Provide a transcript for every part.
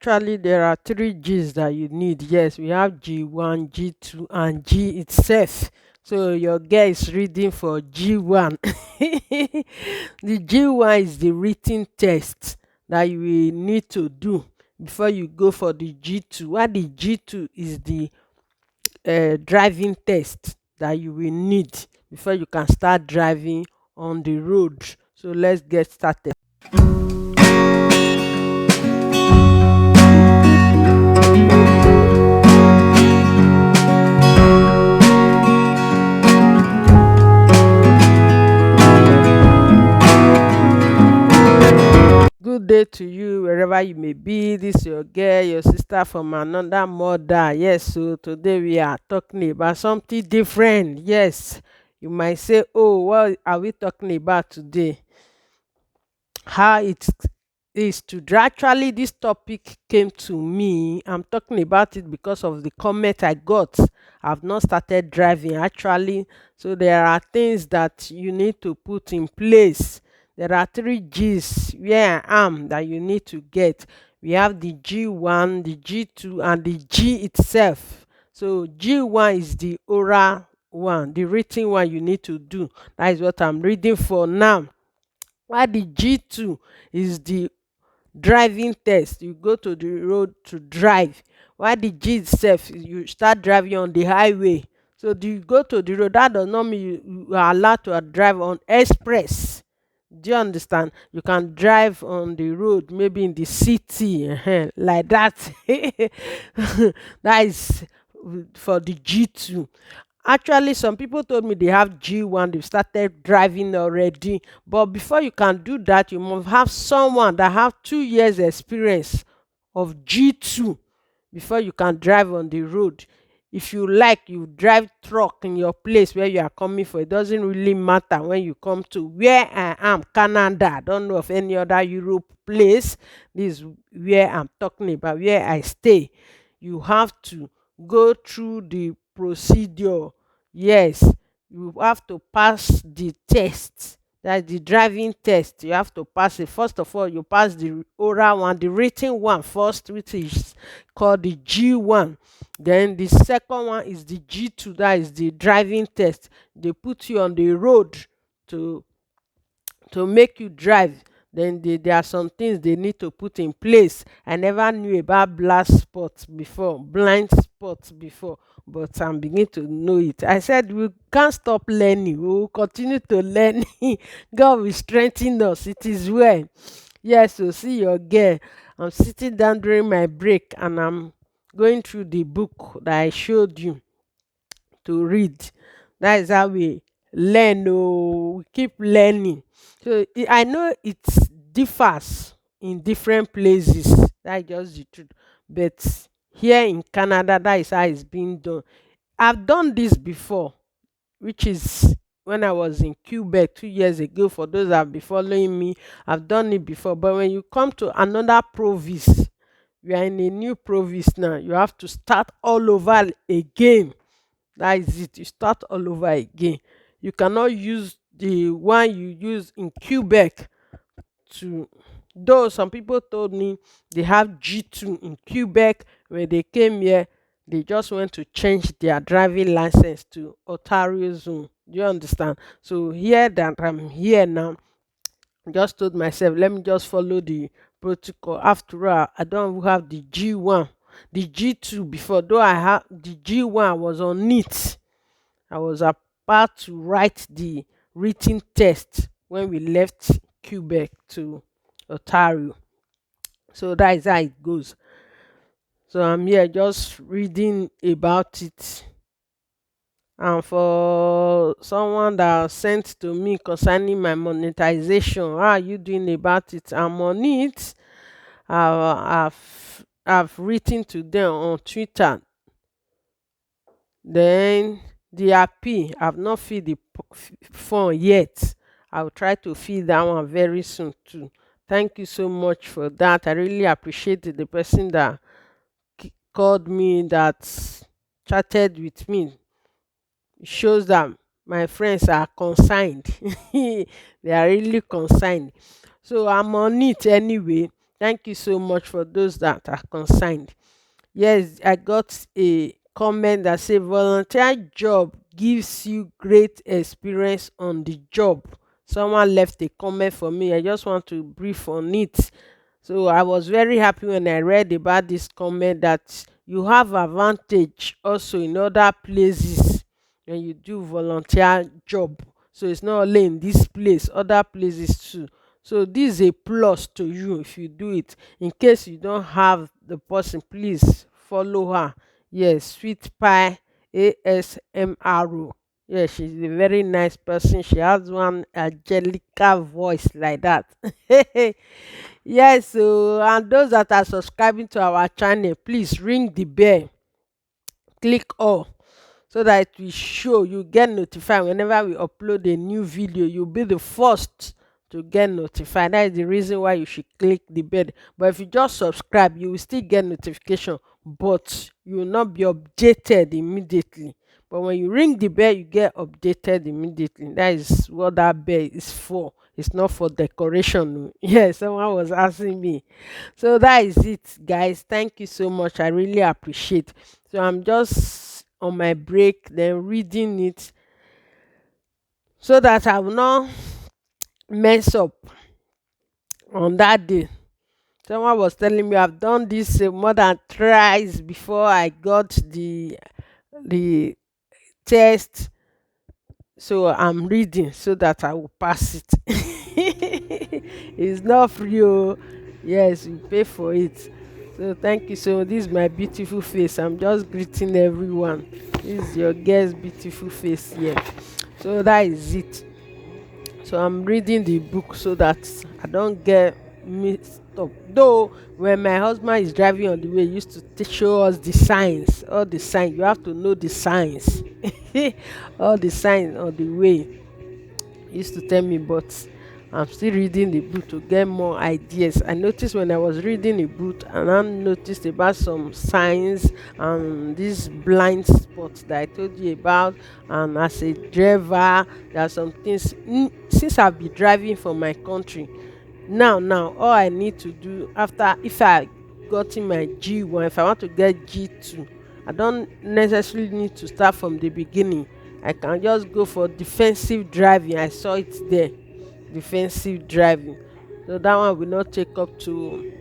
Actually, there are three G's that you need. Yes, we have G1, G2, and G itself. So your girl is reading for G1. The G1 is the written test that you will need to do before you go for the G2. While the G2 is the driving test that you will need before you can start driving on the road. So let's get started. Good day to you wherever you may be. This is your girl, your sister from another mother. Yes, so today we are talking about something different. Yes, you might say, oh, what are we talking about today? How it is to actually this topic came to me. I'm talking about it because of the comment I got. I've not started driving actually, so there are things that you need to put in place. There are three G's where I am that you need to get. We have the G1, the G2, and the G itself. So G1 is the oral one, the written one you need to do. That is what I'm reading for now. While the G2 is the driving test, you go to the road to drive. While the G itself, you start driving on the highway. So do you go to the road, that does not mean you are allowed to drive on express. Do you understand? You can drive on the road, maybe in the city, like that. That is for the G2. Actually, some people told me they have G1, they've started driving already. But before you can do that, you must have someone that have 2 years experience of G2 before you can drive on the road. If you like, you drive truck in your place where you are coming for. It doesn't really matter when you come to where I am, Canada. I don't know of any other Europe place. This is where I'm talking about, where I stay. You have to go through the procedure. Yes, you have to pass the test. That's the driving test. You have to pass it. First of all, you pass the oral one, the written one first, which is called the G1. Then the second one is the G2, that is the driving test. They put you on the road to make you drive. Then there are some things they need to put in place. I never knew about blind spots before, but I'm beginning to know it. I said we can't stop learning, we will continue to learn. God will strengthen us, it is well. Yes, so see your girl, I'm sitting down during my break and I'm going through the book that I showed you to read. That is how we learn. Oh, we keep learning. So I know it differs in different places. That's just the truth. But here in Canada, that is how it's being done. I've done this before, which is when I was in Quebec 2 years ago. For those that have been following me, I've done it before. But when you come to another province, you are in a new province now, you have to start all over again. That is it. You start all over again. You cannot use the one you use in Quebec to. Though some people told me they have G2 in Quebec, when they came here, they just went to change their driving license to Ontario zone. Do you understand? So here that I'm here now, I just told myself, let me just follow the protocol. After all, I don't even have the G1, the G2 before. Though I have the G1, I was on it. I was about to write the written test when we left Quebec to Ontario. So that is how it goes. So I'm here just reading about it. And for someone that sent to me concerning my monetization, how are you doing about it? I'm on it. I've written to them on Twitter. Then the RP, I've not filled the form yet. I'll try to fill that one very soon too. Thank you so much for that. I really appreciate it. The person that called me, that chatted with me. It shows that my friends are concerned. They are really concerned. So I'm on it anyway. Thank you so much for those that are consigned. Yes, I got a comment that say volunteer job gives you great experience on the job. Someone left a comment for me. I just want to brief on it. So I was very happy when I read about this comment that you have advantage also in other places when you do volunteer job. So it's not only in this place, other places too. So this is a plus to you if you do it. In case you don't have the person, please follow her. Yes, Sweet Pie ASMRO. Yeah, she's a very nice person. She has one angelica voice like that. Yes, so and those that are subscribing to our channel, please ring the bell, click all so that it will show you get notified whenever we upload a new video. You'll be the first to get notified. That is the reason why you should click the bell. But if you just subscribe, you will still get notification, but you will not be updated immediately. But when you ring the bell, you get updated immediately. That is what that bell is for. It's not for decoration. Yeah, someone was asking me. So that is it, guys. Thank you so much. I really appreciate. So I'm just on my break, then reading it so that I will not mess up on that day. Someone was telling me I've done this more than thrice before I got the test. So I'm reading so that I will pass it. It's not free. Oh. Yes, you pay for it. So thank you. So this is my beautiful face. I'm just greeting everyone. This is your girl's beautiful face here. So that is it. So I'm reading the book so that I don't get mixed up. Though when my husband is driving on the way, he used to show us the signs, all the signs. You have to know the signs, all the signs on the way. He used to tell me, but I'm still reading the book to get more ideas. I noticed when I was reading the book, and I noticed about some signs and these blind spots that I told you about. And as a driver, there are some things. Since I've been driving for my country, now, all I need to do after, if I gotten my G1, if I want to get G2, I don't necessarily need to start from the beginning. I can just go for defensive driving. I saw it there, defensive driving. So that one will not take up to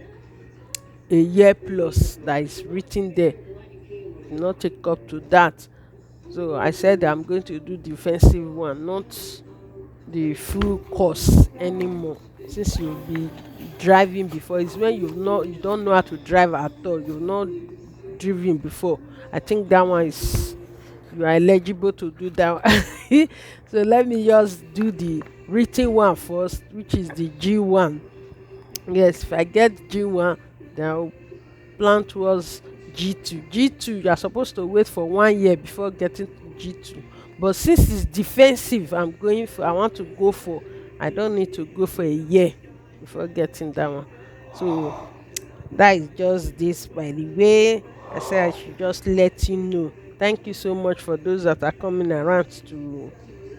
a year plus that is written there. It will not take up to that. So I said I'm going to do defensive one, not the full course anymore. Since you'll be driving before, it's when you don't know how to drive at all, you've not driven before. I think that one is, you are eligible to do that one. So let me just do the written one first, which is the G1. Yes, if I get G1, then I'll plan towards G2. G2, you are supposed to wait for 1 year before getting to G2. But since it's defensive, I want to go for, I don't need to go for a year before getting that one. So that is just this, by the way. I said I should just let you know. Thank you so much for those that are coming around to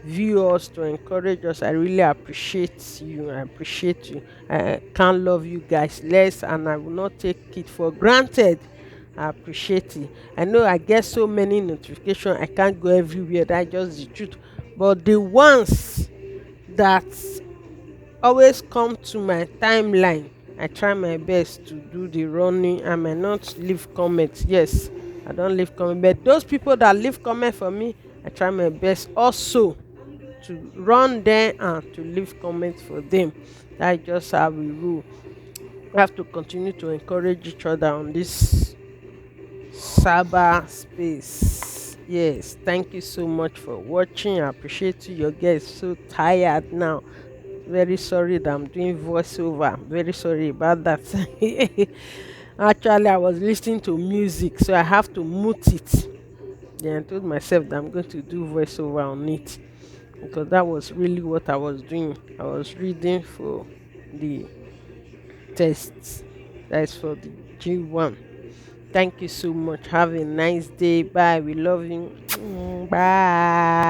view us, to encourage us. I really appreciate you. I appreciate you. I can't love you guys less, and I will not take it for granted. I appreciate it. I know I get so many notifications, I can't go everywhere. That's just the truth. But the ones that always come to my timeline, I try my best to do the running. I might not leave comments. Yes, I don't leave comments, but those people that leave comment for me, I try my best also to run there and to leave comments for them. That's just how we rule. We have to continue to encourage each other on this cyberspace. Yes, thank you so much for watching. I appreciate you. Your girl is so tired now. Very sorry that I'm doing voiceover. Very sorry about that. Actually, I was listening to music, so I have to mute it. Then I told myself that I'm going to do voiceover on it because that was really what I was doing. I was reading for the tests. That is for the G1. Thank you so much. Have a nice day. Bye. We love you. Bye.